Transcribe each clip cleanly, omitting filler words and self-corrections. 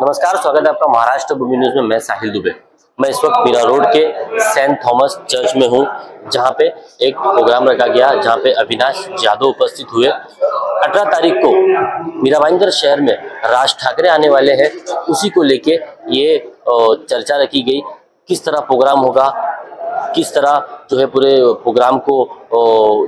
नमस्कार, स्वागत है आपका महाराष्ट्र भूमि न्यूज में। मैं साहिल दुबे। मैं इस वक्त मीरा रोड के सेंट थॉमस चर्च में हूं, जहां पे एक प्रोग्राम रखा गया, जहां पे अविनाश यादव उपस्थित हुए। 18 तारीख को मीरा भाईंदर शहर में राज ठाकरे आने वाले हैं, उसी को लेके ये चर्चा रखी गई। किस तरह प्रोग्राम होगा, किस तरह जो है पूरे प्रोग्राम को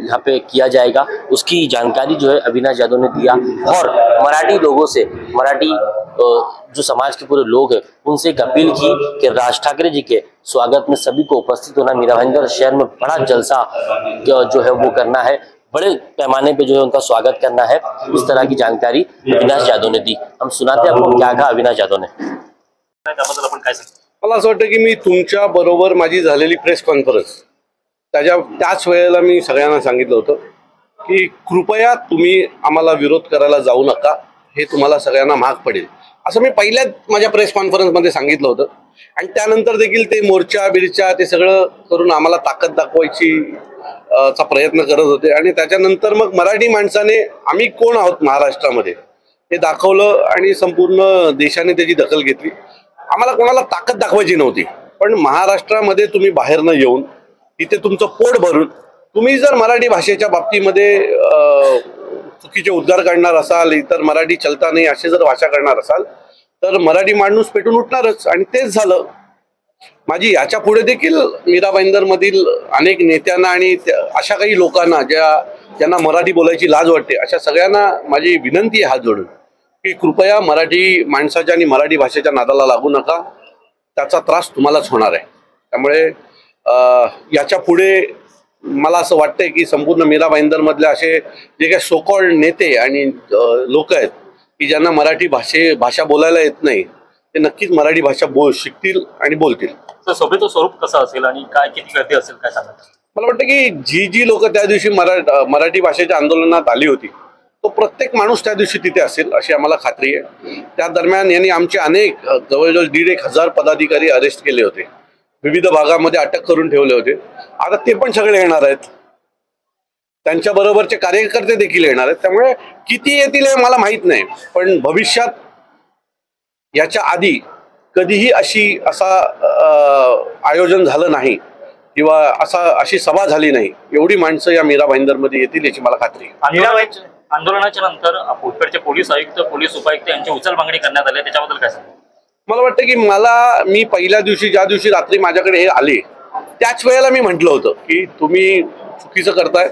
यहाँ पे किया जाएगा, उसकी जानकारी जो है अविनाश यादव ने दिया। और मराठी लोगों से, मराठी जो समाज के पूरे लोग हैं, उनसे एक अपील की कि राज ठाकरे जी के स्वागत में सभी को उपस्थित होना। मीरा भाईंदर शहर में बड़ा जलसा जो है वो करना है, बड़े पैमाने पे जो है उनका स्वागत करना है। इस तरह की जानकारी अविनाश यादव ने दी। हम सुनाते हैं आपको क्या कहा अविनाश यादव ने। त्याबद्दल आपण काय सांगता? मला असं वाटतं की मी तुमच्या बरोबर माझी झालेली प्रेस कॉन्फरन्स त्याच वेळेला मी सगळ्यांना सांगितलं होतं की कृपया तुम्ही आम्हाला विरोध करायला जाऊ नका, हे तुम्हाला सगळ्यांना महाग पडेल, असं मी पहिल्याच माझ्या प्रेस कॉन्फरन्समध्ये सांगितलं होतं। आणि त्यानंतर देखील ते मोर्चा बिरचा ते सगळं करून आम्हाला ताकद दाखवायची चा प्रयत्न करत होते। आणि त्याच्यानंतर मग मराठी माणसाने आम्ही कोण आहोत महाराष्ट्रामध्ये हे दाखवलं आणि संपूर्ण देशाने त्याची दखल घेतली। आम्हाला कोणाला ताकद दाखवायची नव्हती, पण महाराष्ट्रामध्ये तुम्ही बाहेर न येऊन तिथे तुमचं पोट भरून तुम्ही जर मराठी भाषेच्या बाबतीमध्ये चुकीचे उद्गार काढणार असाल, इतर मराठी चलता नाही असे जर भाषा करणार असाल, तर मराठी माणूस पेटून उठणारच। आणि तेच झालं। माझी याच्या पुढे देखील मीरा भाईंदर मधील अनेक नेत्यांना आणि अशा काही लोकांना ज्यांना मराठी बोलायची लाज वाटते, अशा सगळ्यांना माझी विनंती आहे हात जोडून की कृपया मराठी माणसाच्या आणि मराठी भाषेच्या नादाला लागू नका, त्याचा त्रास तुम्हालाच होणार आहे। त्यामुळे याच्या पुढे मला असं वाटतंय की संपूर्ण मीरा भाईंदर मधले असे जे काही सोकॉल्ड नेते आणि लोक आहेत की ज्यांना मराठी भाषा बोलायला येत नाही, ते नक्कीच मराठी भाषा शिकतील आणि बोलतील। सभेचं स्वरूप कसं असेल आणि काय किती गर्दी असेल काय सांगा? मला वाटतं की जी लोक त्या दिवशी मराठी भाषेच्या आंदोलनात आली होती, तो प्रत्येक माणूस त्या दिवशी तिथे असेल अशी आम्हाला खात्री आहे। त्या दरम्यान यांनी आमचे अनेक जवळजवळ 1,500 पदाधिकारी अरेस्ट केले होते, विविध भागामध्ये अटक करून ठेवले होते। आता ते पण सगळे येणार आहेत, त्यांच्या बरोबरचे कार्यकर्ते देखील येणार आहेत। त्यामुळे किती येतील हे मला माहित नाही, पण भविष्यात याच्या आधी कधीही असा आयोजन झालं नाही किंवा अशी सभा झाली नाही, एवढी माणसं या मीरा भाईंदर मध्ये येतील याची मला खात्री आहे। आंदोलनाच्या नंतर इकडचे पोलीस आयुक्त, पोलीस उपायुक्त यांची उचल मागणी करण्यात आली, त्याच्याबद्दल काय सांगा? मला वाटतं की मी पहिल्या दिवशी ज्या दिवशी रात्री माझ्याकडे हे आले त्याच वेळेला मी म्हटलं होतं की तुम्ही चुकीचं करताय,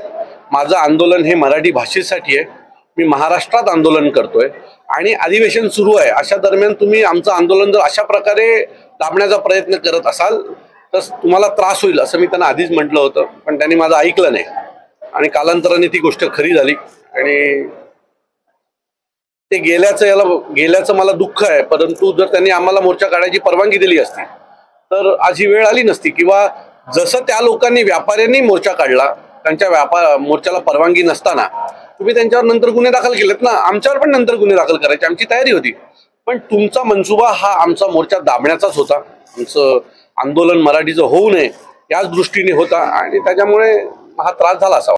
माझं आंदोलन हे मराठी भाषेसाठी आहे, मी महाराष्ट्रात आंदोलन करतोय आणि अधिवेशन सुरू आहे, अशा दरम्यान तुम्ही आमचं आंदोलन जर अशा प्रकारे दाबण्याचा प्रयत्न करत असाल तर तुम्हाला त्रास होईल, असं मी त्यांना आधीच म्हटलं होतं। पण त्यांनी माझं ऐकलं नाही आणि कालांतराने ती गोष्ट खरी झाली आणि ते गेल्याचं मला दुःख आहे। परंतु जर त्यांनी आम्हाला मोर्चा काढायची परवानगी दिली असती तर आज ही वेळ आली नसती, किंवा जसं त्या लोकांनी व्यापाऱ्यांनी मोर्चा काढला, त्यांच्या मोर्चाला परवानगी नसताना तुम्ही त्यांच्यावर नंतर गुन्हे दाखल केलेत ना, आमच्यावर पण नंतर गुन्हे दाखल करायची आमची तयारी होती। पण तुमचा मनसुबा हा आमचा मोर्चा दाबण्याचाच होता, आमचं आंदोलन मराठीचं होऊ नये याच दृष्टीने होता आणि त्याच्यामुळे हा त्रास झाला असावा।